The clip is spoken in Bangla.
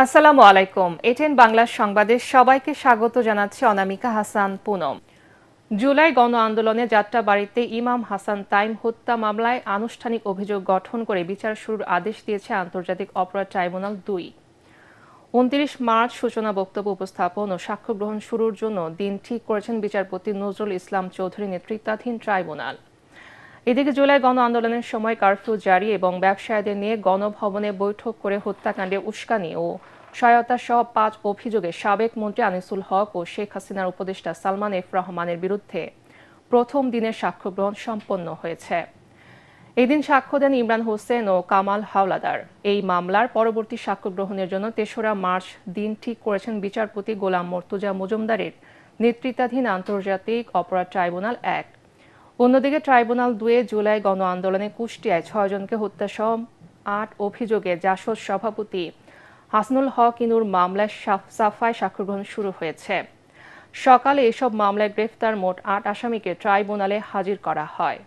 আসসালামু আলাইকুম। এটিএন বাংলা সংবাদে সবাইকে স্বাগত জানাচ্ছে অনামিকা হাসান পুনম। জুলাই গণ আন্দোলনে যাত্রাবাড়ীতে ইমাম হাসান তাইম হত্যা মামলায় আনুষ্ঠানিক অভিযোগ গঠন করে বিচার শুরুর আদেশ দিয়েছে আন্তর্জাতিক অপরাধ ট্রাইব্যুনাল ২। ২৯ মার্চ সূচনা বক্তব্য উপস্থাপন ও সাক্ষ্য গ্রহণ শুরুর জন্য দিন ঠিক করেছেন বিচারপতি নজরুল ইসলাম চৌধুরী নেতৃত্বাধীন ট্রাইব্যুনাল। এদিকে জুলাই গণ আন্দোলনের সময় কারফিউ জারি এবং ব্যবসায়ীদের নিয়ে গণভবনে বৈঠক করে হত্যাকাণ্ডে উস্কানি ও সহায়তা সহ ৫ অভিযোগে সাবেক মন্ত্রী আনিসুল হক ও শেখ হাসিনার উপদেষ্টা সালমান এফ রহমানের বিরুদ্ধে প্রথম দিনের সাক্ষ্য গ্রহণ সম্পন্ন হয়েছে। এদিন সাক্ষ্য দেন ইমরান হোসেন ও কামাল হাওলাদার। এই মামলার পরবর্তী সাক্ষ্য গ্রহণের জন্য ৩রা মার্চ দিন ঠিক করেছেন বিচারপতি গোলাম মর্তুজা মজুমদারের নেতৃত্বাধীন আন্তর্জাতিক অপরাধ ট্রাইব্যুনাল ১। অন্যদিকে ট্রাইব্যুনাল ২ জুলাই গণ আন্দোলনে কুষ্টিয়ায় ৬ জনকে হত্যাসহ ৮ অভিযোগে জাসদ সভাপতি হাসনুল হক ইনুর মামলায় সাফায় সাক্ষ্য গ্রহণ শুরু হয়েছে। সকালে এসব মামলায় গ্রেফতার মোট ৮ আসামিকে ট্রাইব্যুনালে হাজির করা হয়।